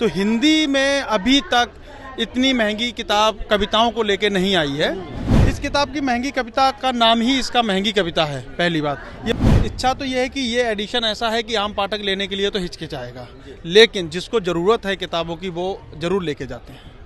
तो हिंदी में अभी तक इतनी महंगी किताब कविताओं को लेके नहीं आई है। इस किताब की महंगी कविता का नाम ही इसका महंगी कविता है। पहली बात, ये इच्छा तो ये है कि ये एडिशन ऐसा है कि आम पाठक लेने के लिए तो हिचकिचाएगा, लेकिन जिसको ज़रूरत है किताबों की वो ज़रूर लेके जाते हैं।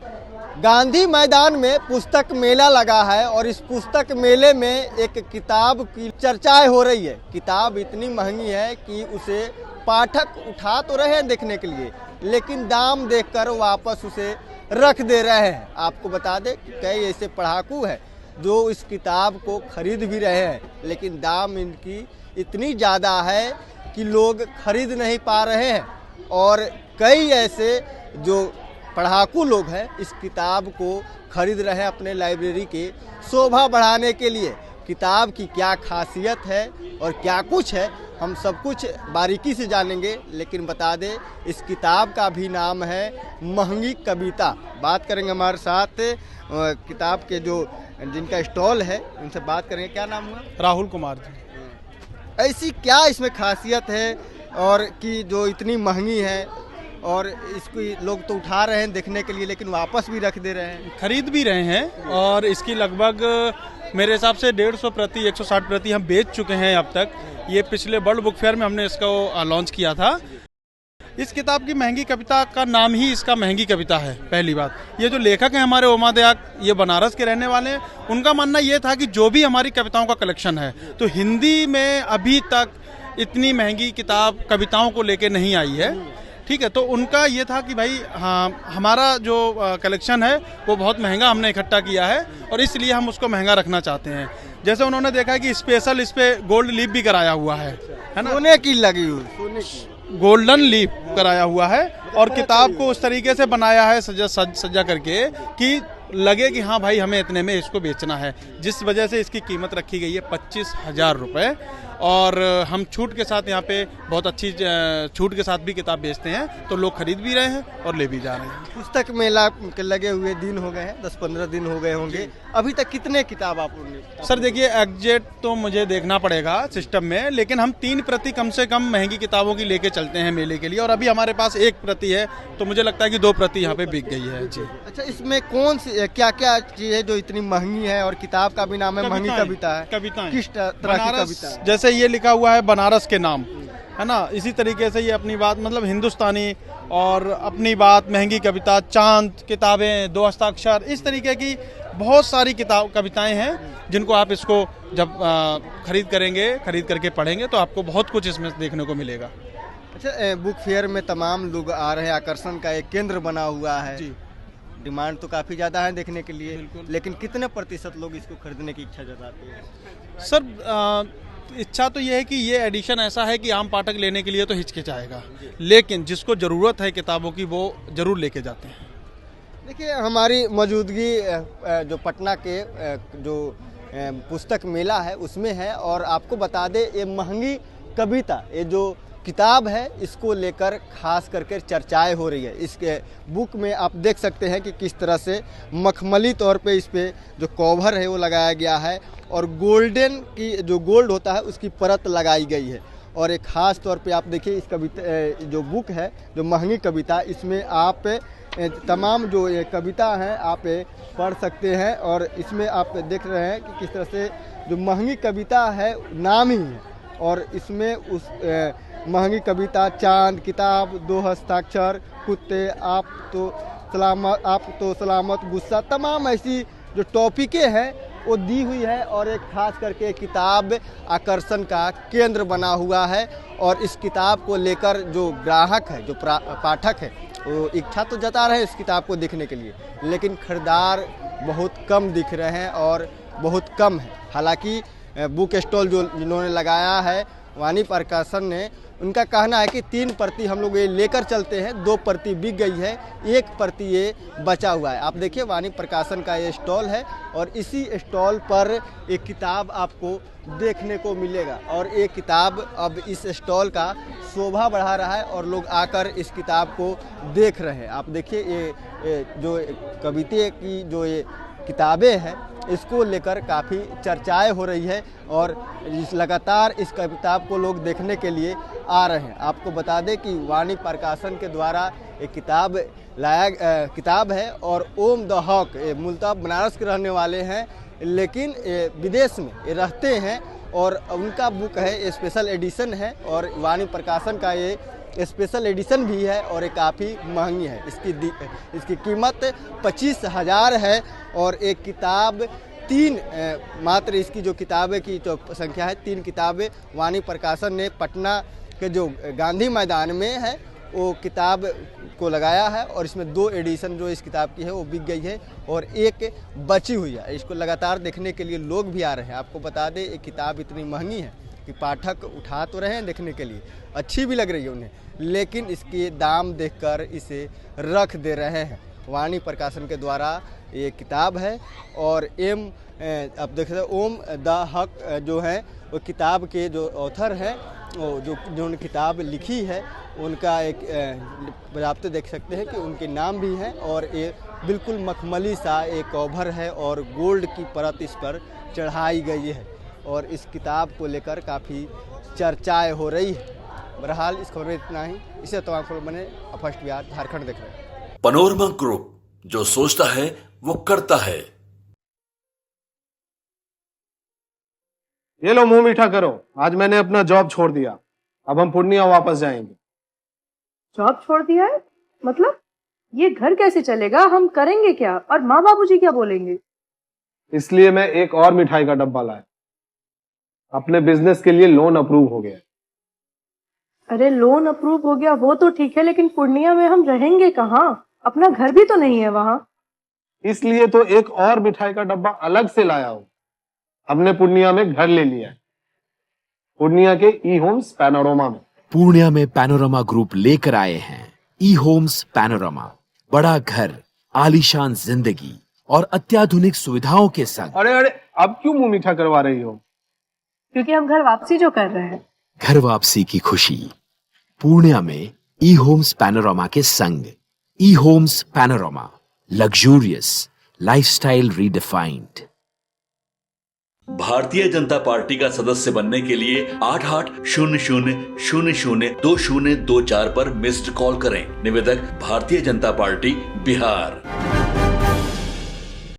गांधी मैदान में पुस्तक मेला लगा है और इस पुस्तक मेले में एक किताब की चर्चाएं हो रही है। किताब इतनी महंगी है कि उसे पाठक उठा तो रहे हैं देखने के लिए, लेकिन दाम देखकर वापस उसे रख दे रहे हैं। आपको बता दें कि कई ऐसे पढ़ाकू हैं जो इस किताब को खरीद भी रहे हैं, लेकिन दाम इनकी इतनी ज़्यादा है कि लोग खरीद नहीं पा रहे हैं। और कई ऐसे जो पढ़ाकू लोग हैं इस किताब को खरीद रहे हैं अपने लाइब्रेरी के शोभा बढ़ाने के लिए। किताब की क्या खासियत है और क्या कुछ है, हम सब कुछ बारीकी से जानेंगे, लेकिन बता दें इस किताब का भी नाम है महंगी कविता। बात करेंगे हमारे साथ किताब के जो जिनका स्टॉल है उनसे बात करेंगे। क्या नाम हुआ? राहुल कुमार जी। ऐसी क्या इसमें खासियत है और कि जो इतनी महंगी है और इसको लोग तो उठा रहे हैं देखने के लिए, लेकिन वापस भी रख दे रहे हैं, खरीद भी रहे हैं। और इसकी लगभग मेरे हिसाब से 150 प्रति 160 प्रति हम बेच चुके हैं अब तक। ये पिछले वर्ल्ड बुक फेयर में हमने इसको लॉन्च किया था। इस किताब की महंगी कविता का नाम ही इसका महंगी कविता है। पहली बात, ये जो लेखक हैं हमारे ओमा दयाक, ये बनारस के रहने वाले हैं। उनका मानना ये था कि जो भी हमारी कविताओं का कलेक्शन है, तो हिंदी में अभी तक इतनी महंगी किताब कविताओं को लेके नहीं आई है। ठीक है, तो उनका ये था कि भाई हाँ, हमारा जो कलेक्शन है वो बहुत महंगा हमने इकट्ठा किया है और इसलिए हम उसको महंगा रखना चाहते हैं। जैसे उन्होंने देखा कि स्पेशल इस पे गोल्ड लीफ भी कराया हुआ है ना, सोने की लगी हुई, सोने की गोल्डन लीफ कराया हुआ है। और किताब को उस तरीके से बनाया है सजा करके कि लगे कि हाँ भाई हमें इतने में इसको बेचना है, जिस वजह से इसकी कीमत रखी गई है 25,000 रुपये। और हम छूट के साथ यहाँ पे बहुत अच्छी छूट के साथ भी किताब बेचते हैं, तो लोग खरीद भी रहे हैं और ले भी जा रहे हैं। पुस्तक मेला के लगे हुए दिन हो गए हैं, 10-15 दिन हो गए होंगे। अभी तक कितने किताब आपने? सर देखिए, एग्जैक्ट तो मुझे देखना पड़ेगा सिस्टम में, लेकिन हम 3 प्रति कम से कम महंगी किताबों की लेके चलते हैं मेले के लिए। और अभी हमारे पास 1 प्रति है, तो मुझे लगता है कि 2 प्रति यहाँ पे बिक गई है जी। अच्छा, इसमें कौन सी क्या क्या चीज़ है जो इतनी महंगी है और किताब का भी नाम है महंगी कविता है? कविताएं किस तरह की कविता है? जैसे ये लिखा हुआ है बनारस के नाम, है ना, इसी तरीके से ये अपनी बात मतलब हिंदुस्तानी और अपनी बात महंगी कविता, चांद किताबें, 2 हस्ताक्षर, इस तरीके की बहुत सारी कविताएं हैं जिनको आप इसको जब खरीद करके पढ़ेंगे तो आपको बहुत कुछ इसमें देखने को मिलेगा। अच्छा, बुक फेयर में तमाम लोग आ रहे हैं, आकर्षण का एक केंद्र बना हुआ है जी। डिमांड तो काफ़ी ज़्यादा है देखने के लिए, लेकिन कितने प्रतिशत लोग इसको खरीदने की इच्छा जताते हैं? सर इच्छा तो ये है कि ये एडिशन ऐसा है कि आम पाठक लेने के लिए तो हिचकिचाएगा, लेकिन जिसको ज़रूरत है किताबों की वो ज़रूर लेके जाते हैं। देखिए, हमारी मौजूदगी जो पटना के जो पुस्तक मेला है उसमें है, और आपको बता दें ये महंगी कविता, ये जो किताब है इसको लेकर खास करके चर्चाएं हो रही है। इसके बुक में आप देख सकते हैं कि किस तरह से मखमली तौर पे इस पे जो कवर है वो लगाया गया है और गोल्डन की जो गोल्ड होता है उसकी परत लगाई गई है। और एक ख़ास तौर पे आप देखिए इस कविता जो बुक है जो महंगी कविता, इसमें आप तमाम जो ये कविता हैं आप पढ़ सकते हैं। और इसमें आप देख रहे हैं कि किस तरह से जो महंगी कविता है नाम ही है, और इसमें उस महंगी कविता, चांद, किताब, 2 हस्ताक्षर, कुत्ते, आप तो सलामत, गुस्सा, तमाम ऐसी जो टॉपिकें हैं वो दी हुई है। और एक खास करके किताब आकर्षण का केंद्र बना हुआ है, और इस किताब को लेकर जो ग्राहक है, जो पाठक है, वो इच्छा तो जता रहे हैं इस किताब को देखने के लिए, लेकिन खरीदार बहुत कम दिख रहे हैं और बहुत कम है। हालांकि बुक स्टॉल जो जिन्होंने लगाया है वाणी प्रकाशन ने, उनका कहना है कि 3 प्रति हम लोग ये लेकर चलते हैं, 2 प्रति बिक गई है, 1 प्रति ये बचा हुआ है। आप देखिए वाणी प्रकाशन का ये स्टॉल है और इसी स्टॉल पर एक किताब आपको देखने को मिलेगा, और ये किताब अब इस स्टॉल का शोभा बढ़ा रहा है और लोग आकर इस किताब को देख रहे हैं। आप देखिए ये जो कविता की जो ये किताबें हैं इसको लेकर काफ़ी चर्चाएं हो रही है और लगातार इस किताब को लोग देखने के लिए आ रहे हैं। आपको बता दें कि वाणी प्रकाशन के द्वारा एक किताब है और ओम द हॉक मूलतः बनारस के रहने वाले हैं लेकिन विदेश में ये रहते हैं और उनका बुक है, स्पेशल एडिशन है और वाणी प्रकाशन का ये स्पेशल एडिशन भी है और ये काफ़ी महंगी है। इसकी कीमत 25,000 है और एक किताब मात्र इसकी जो किताबें की जो संख्या है 3 किताबें वाणी प्रकाशन ने पटना के जो गांधी मैदान में है वो किताब को लगाया है और इसमें 2 एडिशन जो इस किताब की है वो बिक गई है और एक बची हुई है। इसको लगातार देखने के लिए लोग भी आ रहे हैं। आपको बता दें ये किताब इतनी महंगी है कि पाठक उठा तो रहे हैं देखने के लिए, अच्छी भी लग रही है उन्हें, लेकिन इसके दाम देखकर इसे रख दे रहे हैं। वाणी प्रकाशन के द्वारा ये किताब है और अब देख सकते ओम द हक जो है वो किताब के जो ऑथर हैं जो उन्होंने किताब लिखी है उनका एक आप तो देख सकते हैं कि उनके नाम भी हैं और ये बिल्कुल मखमली सा एक कवर है और गोल्ड की परत इस पर चढ़ाई गई है और इस किताब को लेकर काफ़ी चर्चाएं हो रही है। बहरहाल इस खबर में इतना ही। इसे तमाम खबर बने फर्स्ट बिहार झारखंड देख रहे हैं। पैनोरमा ग्रुप, जो सोचता है वो करता है। ये लो मुंह मीठा करो, आज मैंने अपना जॉब छोड़ दिया, अब हम पूर्णिया वापस जाएंगे। जॉब छोड़ दिया है? मतलब ये घर कैसे चलेगा, हम करेंगे क्या और माँ बाबूजी क्या बोलेंगे? इसलिए मैं एक और मिठाई का डब्बा लाया, अपने बिजनेस के लिए लोन अप्रूव हो गया। अरे लोन अप्रूव हो गया वो तो ठीक है, लेकिन पूर्णिया में हम रहेंगे कहाँ? अपना घर भी तो नहीं है वहाँ। इसलिए तो एक और मिठाई का डब्बा अलग से लाया हूँ। हमने पूर्णिया में घर ले लिया है, पूर्णिया के ई होम्स पैनोरमा में। पूर्णिया में पैनोरमा ग्रुप लेकर आए हैं ई होम्स पैनोरमा, बड़ा घर, आलीशान जिंदगी और अत्याधुनिक सुविधाओं के संग। अरे अब क्यों मुंह मीठा करवा रही हो? क्योंकि हम घर वापसी जो कर रहे हैं। घर वापसी की खुशी पूर्णिया में ई होम्स पैनोरमा के संग। ई homes panorama, luxurious lifestyle redefined. Bharatiya Janata party का सदस्य बनने के लिए 8800002024 पर मिस्ड कॉल करें। निवेदक भारतीय जनता पार्टी बिहार।